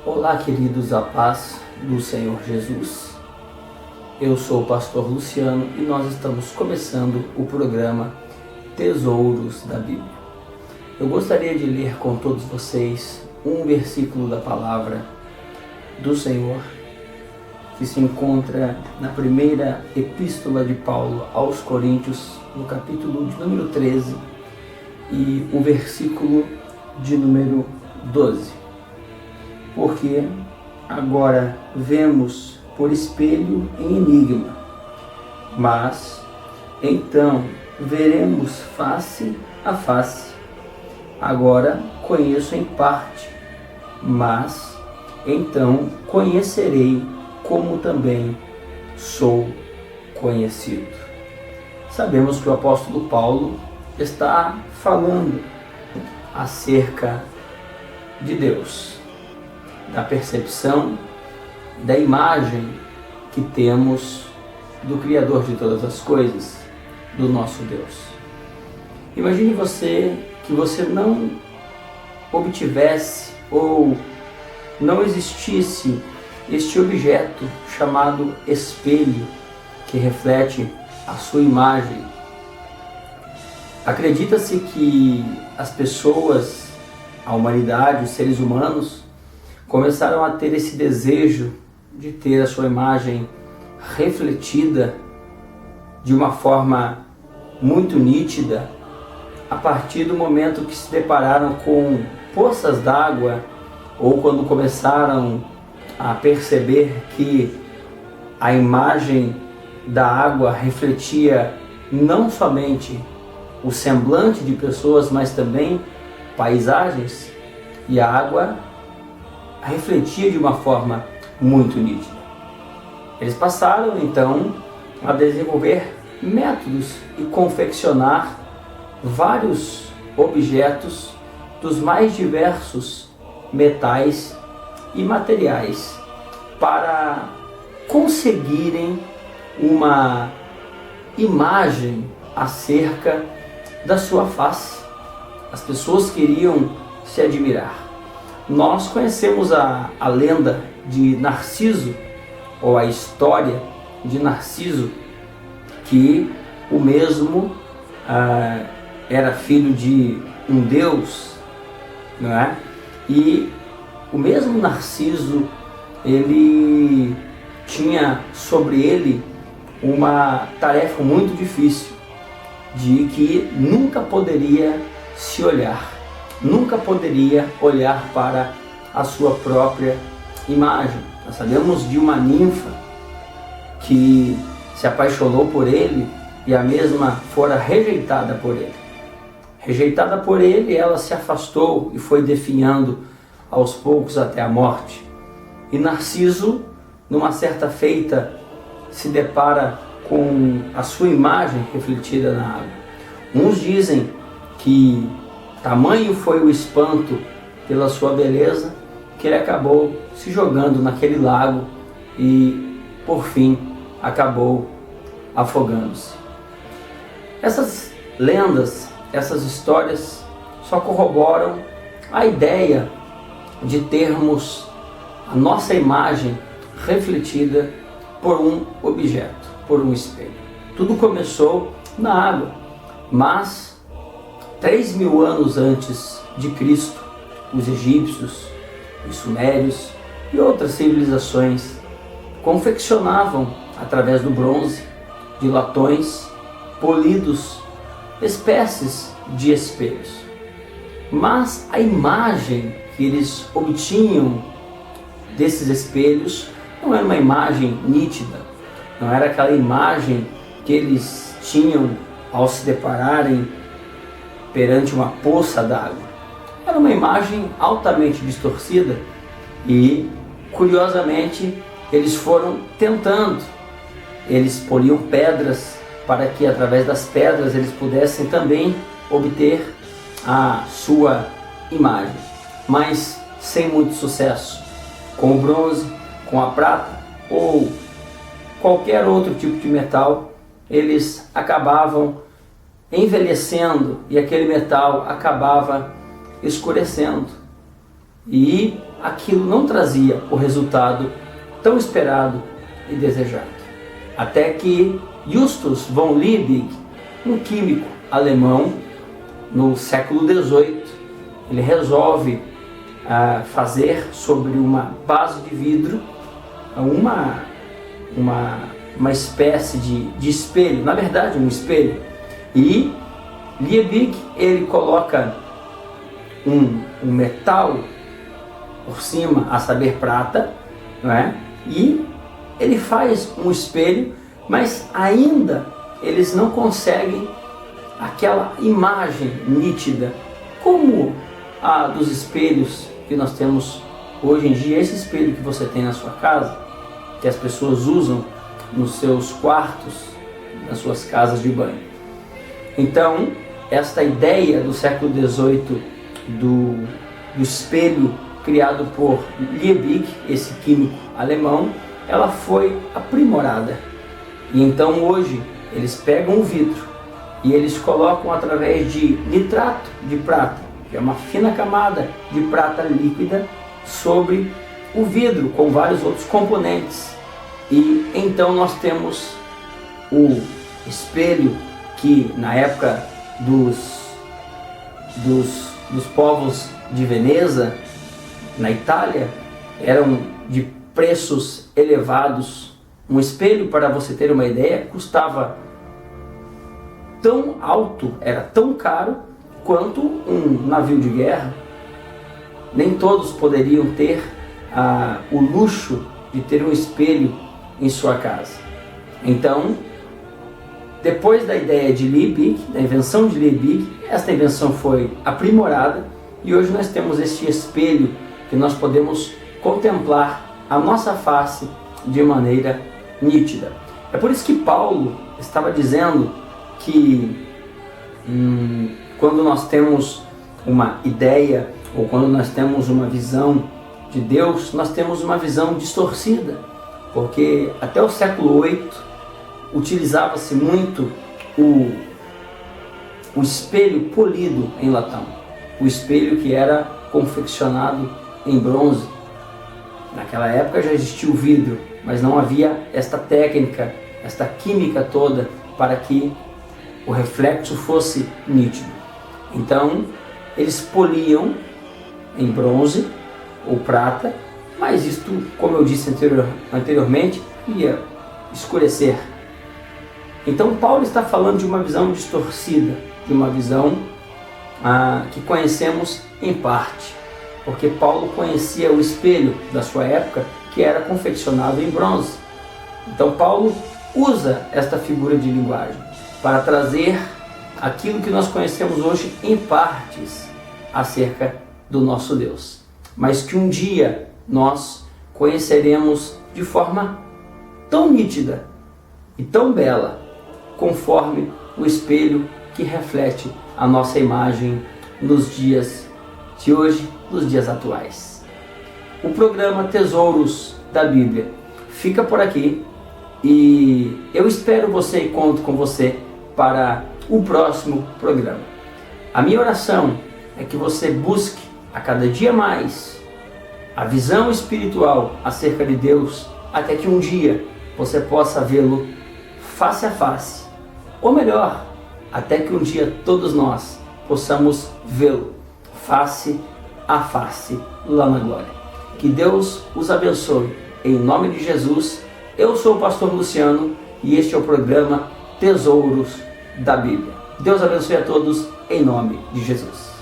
Olá, queridos, a paz do Senhor Jesus. Eu sou o pastor Luciano e nós estamos começando o programa Tesouros da Bíblia. Eu gostaria de ler com todos vocês um versículo da palavra do Senhor que se encontra na primeira epístola de Paulo aos Coríntios, no capítulo de número 13 e o versículo de número 12. Porque agora vemos por espelho em enigma, mas então veremos face a face. Agora conheço em parte, mas então conhecerei como também sou conhecido. Sabemos que o apóstolo Paulo está falando acerca de Deus, da percepção, da imagem que temos do Criador de todas as coisas, do nosso Deus. Imagine você que você não obtivesse ou não existisse este objeto chamado espelho que reflete a sua imagem. Acredita-se que as pessoas, a humanidade, os seres humanos, começaram a ter esse desejo de ter a sua imagem refletida de uma forma muito nítida a partir do momento que se depararam com poças d'água ou quando começaram a perceber que a imagem da água refletia não somente o semblante de pessoas, mas também paisagens, e a água refletia de uma forma muito nítida. Eles passaram então a desenvolver métodos e confeccionar vários objetos dos mais diversos metais e materiais para conseguirem uma imagem acerca da sua face. As pessoas queriam se admirar. Nós conhecemos a lenda de Narciso, ou a história de Narciso, que o mesmo era filho de um deus, não é? E o mesmo Narciso, ele tinha sobre ele uma tarefa muito difícil, de que nunca poderia se olhar, nunca poderia olhar para a sua própria imagem. Nós sabemos de uma ninfa que se apaixonou por ele e a mesma fora rejeitada por ele. Rejeitada por ele, ela se afastou e foi definhando aos poucos até a morte. E Narciso, numa certa feita, se depara com a sua imagem refletida na água. Uns dizem que tamanho foi o espanto pela sua beleza que ele acabou se jogando naquele lago e, por fim, acabou afogando-se. Essas lendas, essas histórias só corroboram a ideia de termos a nossa imagem refletida por um objeto, por um espelho. Tudo começou na água, mas 3.000 anos antes de Cristo, os egípcios, os sumérios e outras civilizações confeccionavam, através do bronze, de latões polidos, espécies de espelhos. Mas a imagem que eles obtinham desses espelhos não era uma imagem nítida, não era aquela imagem que eles tinham ao se depararem perante uma poça d'água. Era uma imagem altamente distorcida e, curiosamente, eles foram tentando. Eles poliam pedras para que, através das pedras, eles pudessem também obter a sua imagem, mas sem muito sucesso. Com o bronze, com a prata ou qualquer outro tipo de metal, eles acabavam envelhecendo e aquele metal acabava escurecendo. e aquilo não trazia o resultado tão esperado e desejado. Até que Justus von Liebig, um químico alemão, no século XVIII, ele resolve fazer sobre uma base de vidro uma espécie de espelho, na verdade um espelho. E Liebig, ele coloca um metal por cima, a saber, prata, não é? E ele faz um espelho, mas ainda eles não conseguem aquela imagem nítida como a dos espelhos que nós temos hoje em dia. Esse espelho que você tem na sua casa, que as pessoas usam nos seus quartos, nas suas casas de banho. Então, esta ideia do século XVIII do espelho criado por Liebig, esse químico alemão, ela foi aprimorada. E então hoje eles pegam o vidro e eles colocam através de nitrato de prata, que é uma fina camada de prata líquida, sobre o vidro com vários outros componentes. E então nós temos o espelho que na época dos povos de Veneza, na Itália, eram de preços elevados. Um espelho, para você ter uma ideia, custava tão alto, era tão caro quanto um navio de guerra. Nem todos poderiam ter o luxo de ter um espelho em sua casa. Então, depois da ideia de Liebig, da invenção de Liebig, esta invenção foi aprimorada e hoje nós temos este espelho que nós podemos contemplar a nossa face de maneira nítida. É por isso que Paulo estava dizendo que quando nós temos uma ideia ou quando nós temos uma visão de Deus, nós temos uma visão distorcida, porque até o século VIII utilizava-se muito o espelho polido em latão, o espelho que era confeccionado em bronze. Naquela época já existia o vidro, mas não havia esta técnica, esta química toda para que o reflexo fosse nítido. Então eles poliam em bronze ou prata, mas isto, como eu disse anteriormente, ia escurecer. Então Paulo está falando de uma visão distorcida, de uma visão que conhecemos em parte, porque Paulo conhecia o espelho da sua época, que era confeccionado em bronze. Então Paulo usa esta figura de linguagem para trazer aquilo que nós conhecemos hoje em partes acerca do nosso Deus, mas que um dia nós conheceremos de forma tão nítida e tão bela, conforme o espelho que reflete a nossa imagem nos dias de hoje, nos dias atuais. O programa Tesouros da Bíblia fica por aqui e eu espero você e conto com você para o próximo programa. A minha oração é que você busque a cada dia mais a visão espiritual acerca de Deus, até que um dia você possa vê-lo face a face, ou melhor, até que um dia todos nós possamos vê-lo face a face lá na glória. Que Deus os abençoe, em nome de Jesus. Eu sou o pastor Luciano e este é o programa Tesouros da Bíblia. Deus abençoe a todos, em nome de Jesus.